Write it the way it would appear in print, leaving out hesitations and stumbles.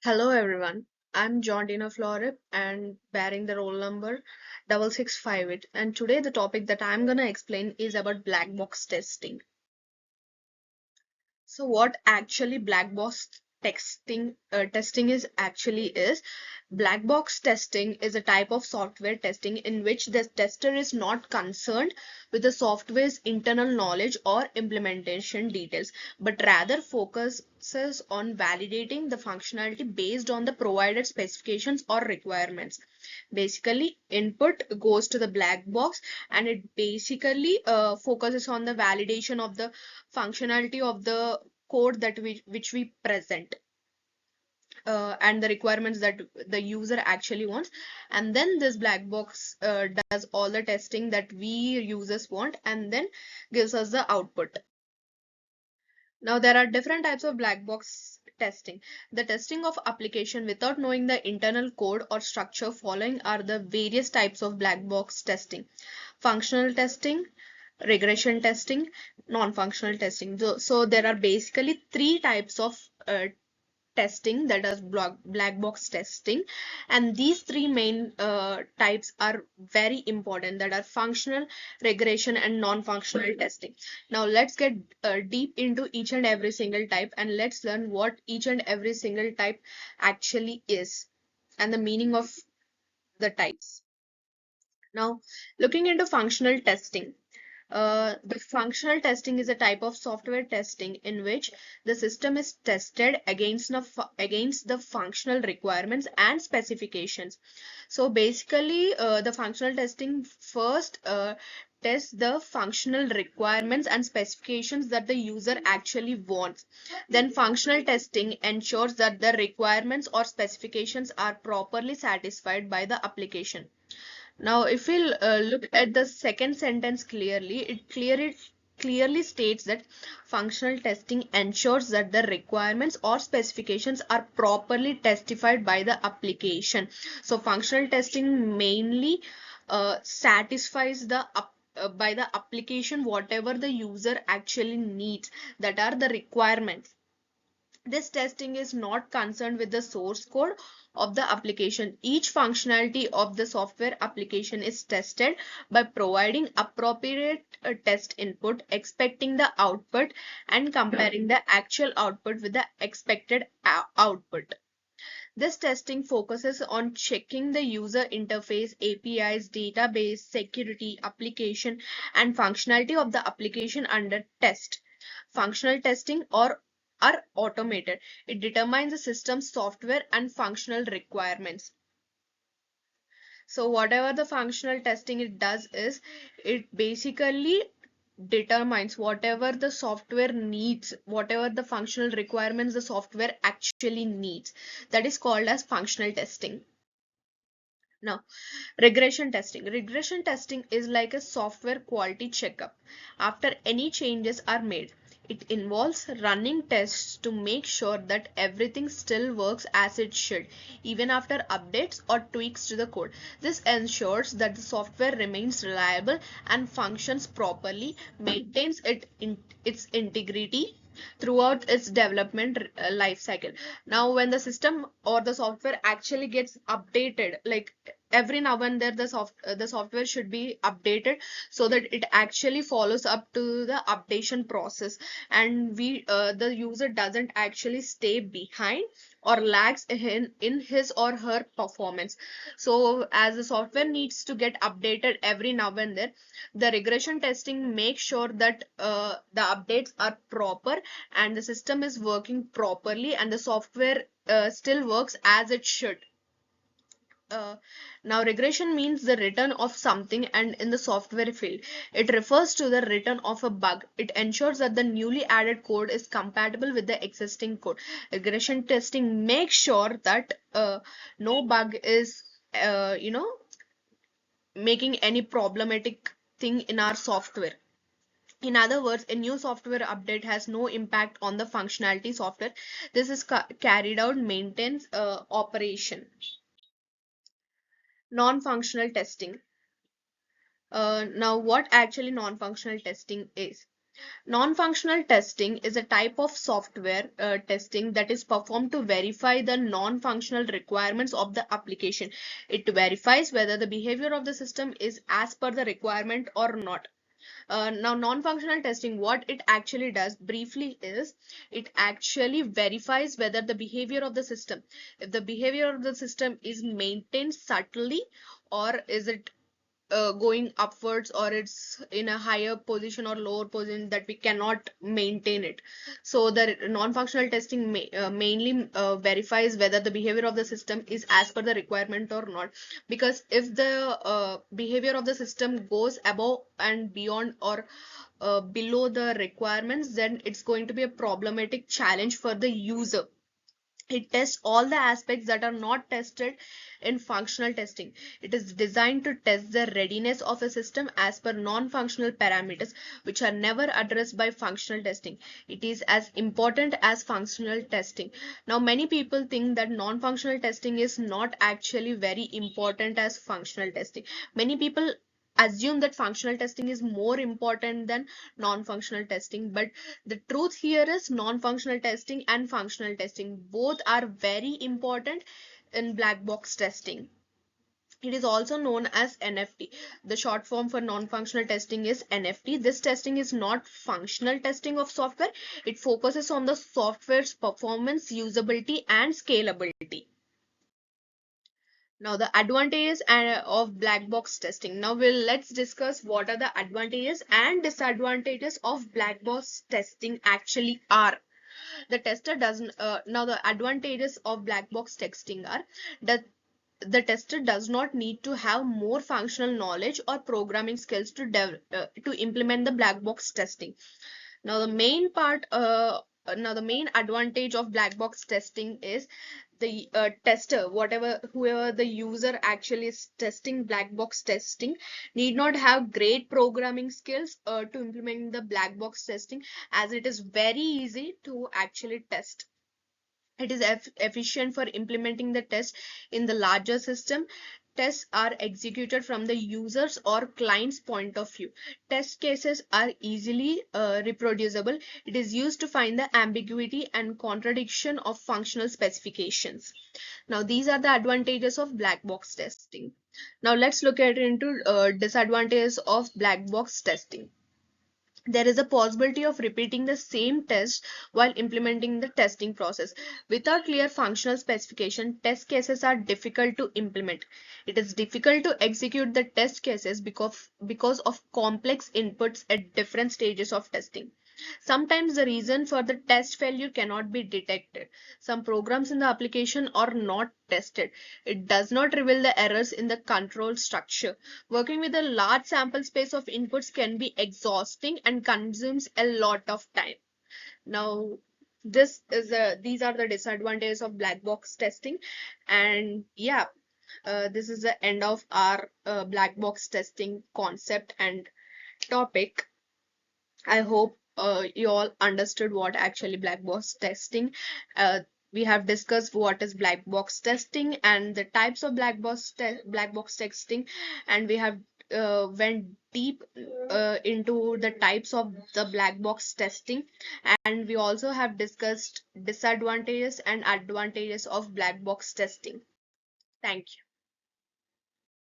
Hello everyone, I'm John Dina Florip and bearing the roll number 6658, and today the topic that I'm gonna explain is about black box testing. So what actually black box testing is black box testing is a type of software testing in which the tester is not concerned with the software's internal knowledge or implementation details, but rather focuses on validating the functionality based on the provided specifications or requirements. Basically, input goes to the black box and it basically focuses on the validation of the functionality of the code that which we present, and the requirements that the user actually wants, and then this black box does all the testing that we users want and then gives us the output. Now there are different types of black box testing. The testing of application without knowing the internal code or structure following are the various types of black box testing: functional testing, regression testing, non-functional testing. So there are basically three types of testing, that is black box testing, and these three main types are very important, that are functional, regression and non-functional testing. Now let's get deep into each and every single type, and let's learn what each and every single type actually is and the meaning of the types. Now, looking into functional testing, the functional testing is a type of software testing in which the system is tested against the functional requirements and specifications. So basically, the functional testing first tests the functional requirements and specifications that the user actually wants. Then functional testing ensures that the requirements or specifications are properly satisfied by the application. Now, if we look at the second sentence clearly, it clearly states that functional testing ensures that the requirements or specifications are properly testified by the application. So, functional testing mainly satisfies by the application whatever the user actually needs, that are the requirements. This testing is not concerned with the source code of the application. Each functionality of the software application is tested by providing appropriate test input, expecting the output, and comparing the actual output with the expected output. This testing focuses on checking the user interface, APIs, database, security, application, and functionality of the application under test. Functional testing or are automated. It determines the system's software and functional requirements. So whatever the functional testing it does is it basically determines whatever the software needs, whatever the functional requirements the software actually needs. That is called as functional testing. Now, regression testing. Regression testing is like a software quality checkup after any changes are made. It involves running tests to make sure that everything still works as it should, even after updates or tweaks to the code. This ensures that the software remains reliable and functions properly, maintains its integrity throughout its development life cycle. Now, when the system or the software actually gets updated, like every now and then the software should be updated so that it actually follows up to the updation process, and we the user doesn't actually stay behind or lags in his or her performance. So as the software needs to get updated every now and then, the regression testing makes sure that the updates are proper and the system is working properly and the software still works as it should. uh, Now, regression means the return of something, and in the software field, it refers to the return of a bug. It ensures that the newly added code is compatible with the existing code. Regression testing makes sure that no bug is, making any problematic thing in our software. In other words, a new software update has no impact on the functionality software. This is carried out maintenance operation. Non-functional testing. Now, what actually non-functional testing is? Non-functional testing is a type of software testing that is performed to verify the non-functional requirements of the application. It verifies whether the behavior of the system is as per the requirement or not. Now, non-functional testing, what it actually does briefly is it actually verifies whether the behavior of the system, if the behavior of the system is maintained subtly, or is it going upwards, or it's in a higher position or lower position that we cannot maintain it. So the non-functional testing mainly verifies whether the behavior of the system is as per the requirement or not, because if the behavior of the system goes above and beyond, or below the requirements, then it's going to be a problematic challenge for the user. It tests all the aspects that are not tested in functional testing. It is designed to test the readiness of a system as per non-functional parameters, which are never addressed by functional testing. It is as important as functional testing. Now, many people think that non-functional testing is not actually very important as functional testing. Many people assume that functional testing is more important than non-functional testing, but the truth here is non-functional testing and functional testing both are very important in black box testing. It is also known as NFT. The short form for non-functional testing is NFT. This testing is not functional testing of software. It focuses on the software's performance, usability, and scalability. Now, the advantages of black box testing. Now, let's discuss what are the advantages and disadvantages of black box testing actually are. The tester doesn't. Now, the advantages of black box testing are that the tester does not need to have more functional knowledge or programming skills to implement the black box testing. Now, the main advantage of black box testing is the tester, whoever the user actually is testing black box testing, need not have great programming skills to implement the black box testing, as it is very easy to actually test. It is efficient for implementing the test in the larger system. Tests are executed from the user's or client's point of view. Test cases are easily reproducible. It is used to find the ambiguity and contradiction of functional specifications. Now, these are the advantages of black box testing. Now, let's look at into disadvantages of black box testing. There is a possibility of repeating the same test while implementing the testing process. Without clear functional specification, test cases are difficult to implement. It is difficult to execute the test cases because of complex inputs at different stages of testing. Sometimes the reason for the test failure cannot be detected. Some programs in the application are not tested. It does not reveal the errors in the control structure. Working with a large sample space of inputs can be exhausting and consumes a lot of time. Now, these are the disadvantages of black box testing. And yeah, this is the end of our black box testing concept and topic. I hope you all understood what actually black box testing. We have discussed what is black box testing and the types of black box testing, and we have went deep into the types of the black box testing, and we also have discussed disadvantages and advantages of black box testing. Thank you.